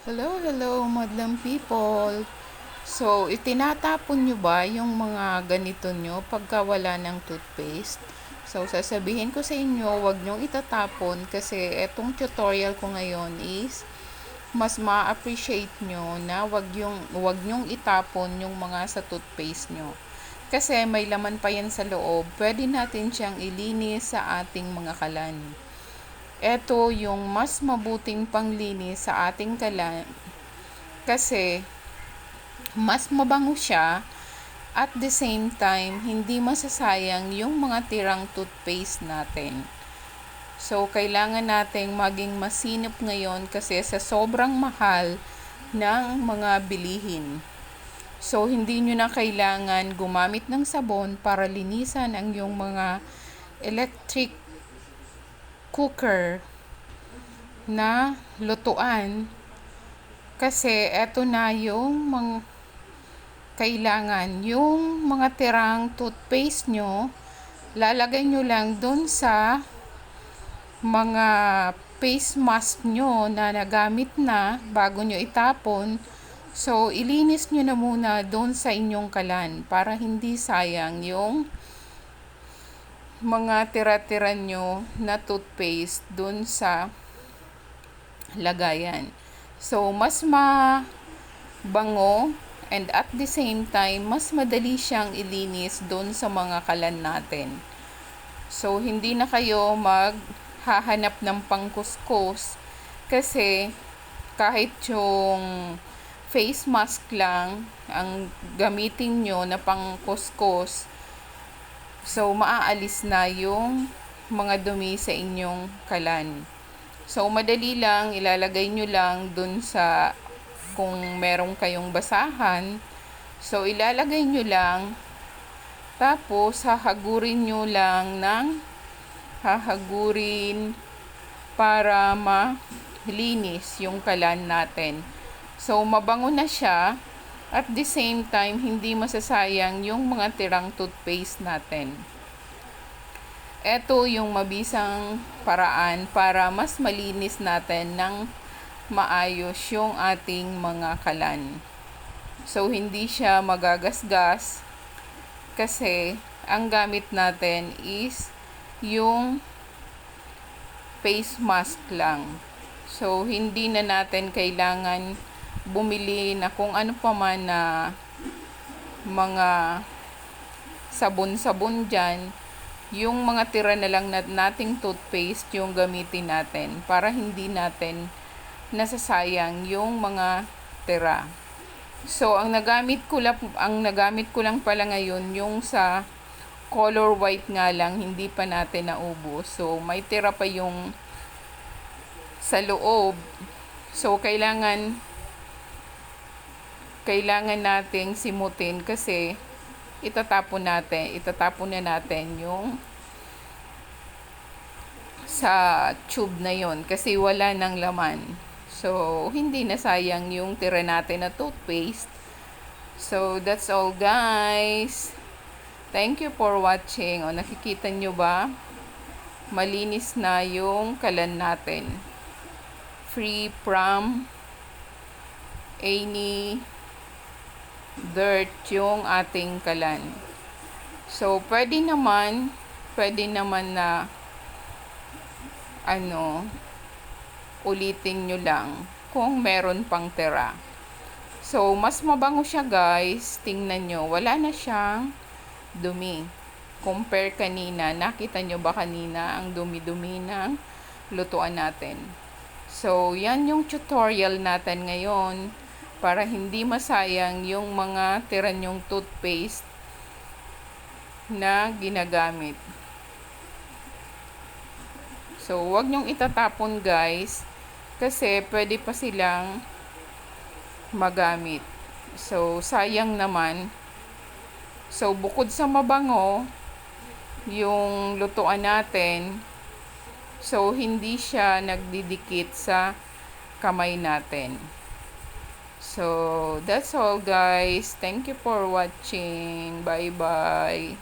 Hello, hello, madlang people. So, itinatapon nyo ba yung mga ganito nyo pagka wala ng toothpaste? So, sasabihin ko sa inyo, wag nyong itatapon kasi etong tutorial ko ngayon is mas ma-appreciate nyo na wag nyong itapon yung mga sa toothpaste nyo. Kasi may laman pa yan sa loob, pwede natin siyang ilinis sa ating mga kalan. Ito yung mas mabuting panglinis sa ating kalan kasi mas mabango siya at the same time hindi masasayang yung mga tirang toothpaste natin. So, kailangan nating maging masinop ngayon kasi sa sobrang mahal ng mga bilihin. So, hindi nyo na kailangan gumamit ng sabon para linisan ang yung mga electric cooker na lutuan kasi eto na yung kailangan yung mga tirang toothpaste nyo lalagay nyo lang dun sa mga face mask nyo na nagamit na bago nyo itapon. So ilinis nyo na muna dun sa inyong kalan para hindi sayang yung mga tira-tira nyo na toothpaste dun sa lagayan. So, mas mabango and at the same time, mas madali siyang ilinis dun sa mga kalan natin. So, hindi na kayo maghahanap ng pangkuskus kasi kahit yung face mask lang ang gamitin nyo na pangkuskus, so maaalis na yung mga dumi sa inyong kalan. So, madali lang, ilalagay nyo lang dun sa kung meron kayong basahan. So, ilalagay nyo lang, tapos hahagurin nyo lang ng hahagurin para malinis yung kalan natin. So, mabango na siya, at the same time, hindi masasayang yung mga tirang toothpaste natin. Ito yung mabisang paraan para mas malinis natin ng maayos yung ating mga kalan. So, hindi siya magagasgas kasi ang gamit natin is yung face mask lang. So, hindi na natin kailangan bumili na kung ano pa man na mga sabon-sabon dyan. Yung mga tira na lang nating toothpaste yung gamitin natin para hindi natin nasasayang yung mga tira. So, ang nagamit ko lang pala ngayon yung sa color white nga lang, hindi pa natin naubos. So, may tira pa yung sa loob. So, kailangan nating simutin kasi itatapon na natin yung sa tube na yon kasi wala nang laman. So, hindi na sayang yung tira natin na toothpaste. So, that's all guys. Thank you for watching. O, nakikita nyo ba? Malinis na yung kalan natin. Free from any dirt yung ating kalan. So, pwede naman na ulitin nyo lang kung meron pang tira. So, mas mabango siya guys. Tingnan nyo, wala na siyang dumi. Compare kanina, nakita nyo ba kanina ang dumi-dumi ng lutuan natin. So, yan yung tutorial natin ngayon para hindi masayang yung mga tira nyong toothpaste na ginagamit. So, wag nyong itatapon guys kasi pwede pa silang magamit. So, sayang naman. So, bukod sa mabango yung lutuan natin, so hindi siya nagdidikit sa kamay natin. So, that's all guys. Thank you for watching. Bye-bye.